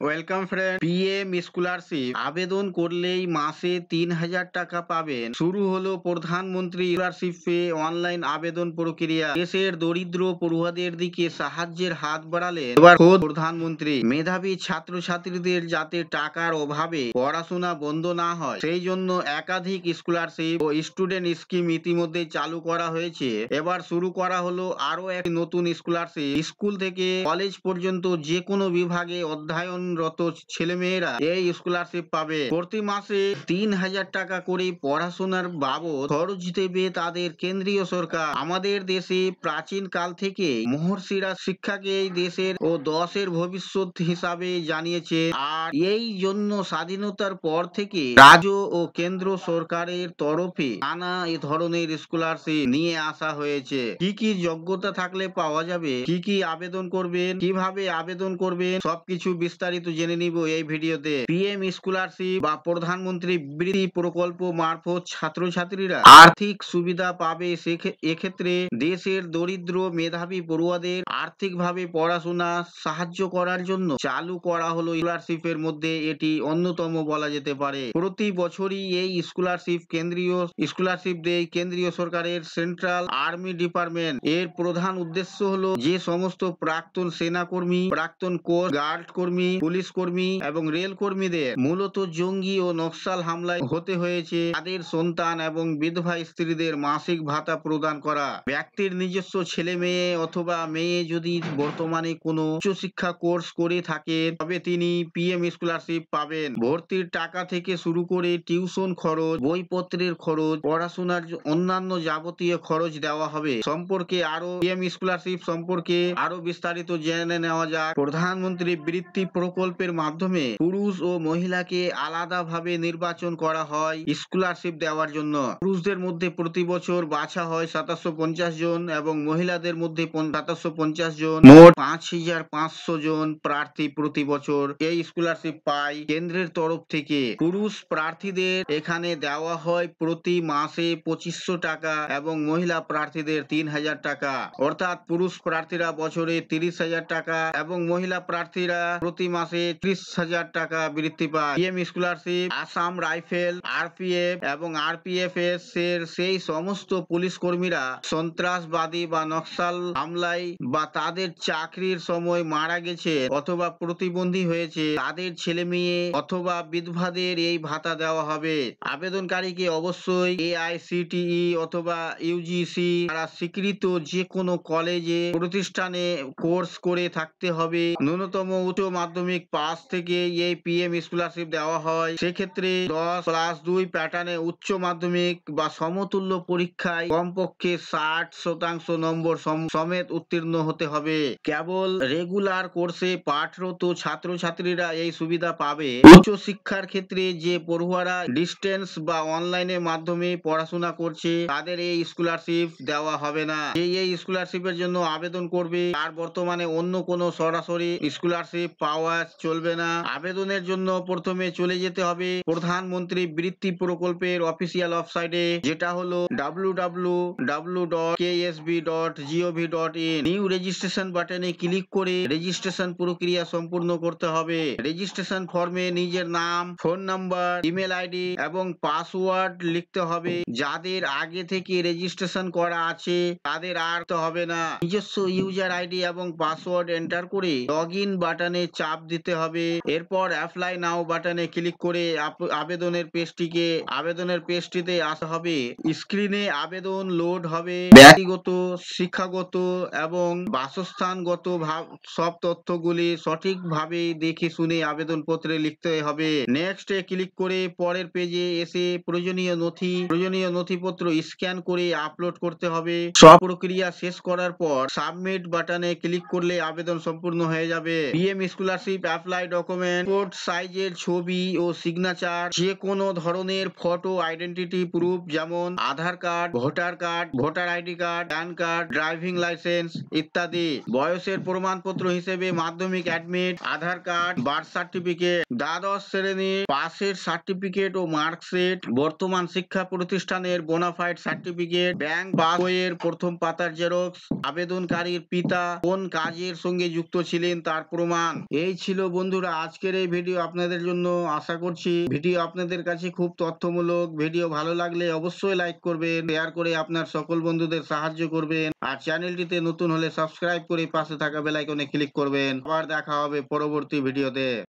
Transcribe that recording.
Welcome friend. PM scholarship আবেদন করলেই মাসে ৩,০০০ টাকা পাবেন। শুরু হলো প্রধানমন্ত্রী স্কলারশিপে অনলাইন আবেদন প্রক্রিয়া। দেশের দরিদ্র পড়ুয়াদের দিকে সাহায্যের হাত বাড়ালেন এবার খোদ প্রধানমন্ত্রী। মেধাবী ছাত্রছাত্রীদের যাতে টাকার অভাবে পড়াশোনা বন্ধ না হয় সেই জন্য একাধিক স্কলারশিপ ও স্টুডেন্ট স্কিম ইতিমধ্যে চালু করা হয়েছে। এবার শুরু করা হলো আরো এক নতুন স্কলারশিপ। স্কুল থেকে কলেজ পর্যন্ত যে কোনো বিভাগে অধ্যয়নরত ছেলেমেয়েরা এই স্কলারশিপ পাবে। প্রতি মাসে ৩,০০০ টাকা করে পড়াশোনার বাবদ খরচ দেবে তাদের কেন্দ্রীয় সরকার। আমাদের দেশে প্রাচীন কাল থেকে মহর্ষিরা শিক্ষাকে এই দেশের ও দশের ভবিষ্যৎ হিসাবে জানিয়েছে। আর এই জন্য স্বাধীনতার পর থেকে রাজ্য ও কেন্দ্র সরকারের তরফে নানা এ ধরনের স্কলারশিপ নিয়ে আসা হয়েছে। কি কি যোগ্যতা থাকলে পাওয়া যাবে, কি কি আবেদন করবেন, কিভাবে আবেদন করবেন, সবকিছু বিস্তারিত জেনে নিব এই ভিডিওতে। পিএম স্কলারশিপ বা প্রধানমন্ত্রী বৃত্তি প্রকল্প মারফত ছাত্রছাত্রীরা আর্থিক সুবিধা পাবে। এক্ষেত্রে দেশের দরিদ্র মেধাবী পড়ুয়াদের আর্থিকভাবে পড়াশোনা সাহায্য করার জন্য চালু করা হলো স্কলারশিপের মধ্যে এটি অন্যতম বলা যেতে পারে। প্রতি বছরই এই স্কলারশিপ দেয় কেন্দ্রীয় সরকারের সেন্ট্রাল আর্মি ডিপার্টমেন্ট। এর প্রধান উদ্দেশ্য হলো যে সমস্ত প্রাক্তন সেনাকর্মী, প্রাক্তন কোস্ট গার্ড কর্মী, পুলিশ কর্মী এবং রেল কর্মীদের মূলত জঙ্গি ও নকশাল হামলায় হতে হয়েছে তাদের সন্তান এবং বিধবা স্ত্রীদের মাসিক ভাতা প্রদান করা। ব্যক্তির নিজস্ব ছেলে মেয়ে অথবা মেয়ে যদি বর্তমানে কোনো উচ্চশিক্ষা কোর্স করে থাকে তবে তিনি পিএম স্কলারশিপ পাবেন। ভর্তির টাকা থেকে শুরু করে টিউশন খরচ, বইপত্রের খরচ, পড়াশোনার অন্যান্য যাবতীয় খরচ দেওয়া হবে। পিএম স্কলারশিপ সম্পর্কে আরো বিস্তারিত জেনে নেওয়া যাক। প্রধানমন্ত্রী বৃত্তি প্রকল্পের মাধ্যমে পুরুষ ও মহিলাকে আলাদাভাবে নির্বাচন করা হয় স্কলারশিপ দেওয়ার জন্য। পুরুষদের মধ্যে প্রতি বছর বাছা হয় ৭৫০ জন এবং মহিলাদের মধ্যে ৭৫০ জন। মোট ৫,৫০০ জন প্রার্থী প্রতি বছর এই স্কলারশিপ পায় কেন্দ্রের তরফ থেকে। পুরুষ প্রার্থীদের এখানে দেওয়া হয় প্রতি মাসে ২৫০০ টাকা এবং মহিলা প্রার্থীদের ৩,০০০ টাকা। অর্থাৎ পুরুষ প্রার্থীরা বছরে ৩০,০০০ টাকা এবং মহিলা প্রার্থীরা প্রতি মাসে ৩০,০০০ টাকা বৃত্তি পায়। PM scholarship Assam rifle, RPF এবং আরপিএফএস এর সেই সমস্ত পুলিশ কর্মীরা সন্ত্রাসবাদী বা নকশাল হামলায় বা তাদের চাকরির সময় মারা গেছে অথবা প্রতিবন্ধী হয়েছে তাদের ছেলে মেয়ে অথবা বিধবাদের এই ভাতা দেওয়া হবে। আবেদনকারীকে অবশ্যই এআইসিটিই অথবা ইউজিসি দ্বারা স্বীকৃত যে কোনো কলেজে প্রতিষ্ঠানে কোর্স করে থাকতে হবে। ন্যূনতম উচ্চ মাধ্যমিক পাস থেকে এই পিএম স্কলারশিপ দেওয়া হয়। সেক্ষেত্রে 10+2 প্যাটার্নে উচ্চ মাধ্যমিক বা সমতুল্য পরীক্ষায় কমপক্ষে 60% নম্বর সমেত উত্তীর্ণ হতে হবে। কেবল রেগুলার কোর্সে পাঠরত ছাত্রছাত্রীরা এই সুবিধা পাবে। উচ্চ শিক্ষার ক্ষেত্রে যে পড়ুয়ারা ডিস্টেন্স বা অনলাইনের মাধ্যমে পড়াশোনা করছে তাদের এই স্কলারশিপ দেওয়া হবে না। এই স্কলারশিপের জন্য আবেদন করবে আর বর্তমানে অন্য কোনো সরাসরি স্কলারশিপ পাওয়া চলবে না। আবেদনের জন্য প্রথমে চলে যেতে হবে প্রধানমন্ত্রী বৃত্তি প্রকল্পের অফিসিয়াল ওয়েবসাইটে, যেটা হলো www.ksb.gov.in। নিউ রেজিস্ট্রেশন বাটনে ক্লিক করে রেজিস্ট্রেশন প্রক্রিয়া সম্পূর্ণ করতে হবে। রেজিস্ট্রেশন ফর্মে নিজের নাম, ফোন নাম্বার, ইমেল আইডি এবং পাসওয়ার্ড লিখতে হবে। যাদের আগে থেকে রেজিস্ট্রেশন করা আছে তাদের আর হবে না। নিজস্ব ইউজার আইডি এবং পাসওয়ার্ড এন্টার করে লগইন বাটনে চাপ দিতে হবে। এরপর অ্যাপ্লাই নাও বাটনে ক্লিক করে আবেদনের পেজটিতে আসতে হবে। স্ক্রিনে আবেদন লোড হবে। ব্যক্তিগত, শিক্ষাগত এবং বাসস্থানগত সব তথ্যগুলি সঠিকভাবে দেখে শুনে আবেদনপত্রে লিখতে হবে। নেক্সটে ক্লিক করে পরের পেজে এসে প্রয়োজনীয় নথিপত্র স্ক্যান করে আপলোড করতে হবে। সব প্রক্রিয়া শেষ করার পর সাবমিট বাটনে ক্লিক করলে আবেদন সম্পূর্ণ হয়ে যাবে। PM scholarship apply document, passport সাইজের ছবি ও সিগনেচার, যে কোনো ধরনের ফটো আইডেন্টিটি প্রুফ যেমন Aadhaar card, voter ID card, PAN card, driving licence ইত্যাদি। বয়সের প্রমাণপত্র হিসেবে Madhyamik admit, Aadhaar card, birth certificate, দ্বাদশ শ্রেণীর পাশের সার্টিফিকেট ও মার্কশিট, বর্তমান শিক্ষা প্রতিষ্ঠানের বোনাফাইড সার্টিফিকেট, ব্যাংক পাসবইয়ের প্রথম পাতার জেরক্স, আবেদনকারীর পিতা কোন কাজের সঙ্গে যুক্ত ছিলেন তার প্রমাণ। এই ছিল ছিল বন্ধুরা আজকের এই ভিডিও আপনাদের জন্য। আশা করছি ভিডিও আপনাদের কাছে খুব তথ্যমূলক। ভিডিও ভালো লাগলে অবশ্যই লাইক করবেন, শেয়ার করে আপনার সকল বন্ধুদের সাহায্য করবেন, আর চ্যানেলটিতে নতুন হলে সাবস্ক্রাইব করে পাশে থাকা বেল আইকনে ক্লিক করবেন। আবার দেখা হবে পরবর্তী ভিডিওতে।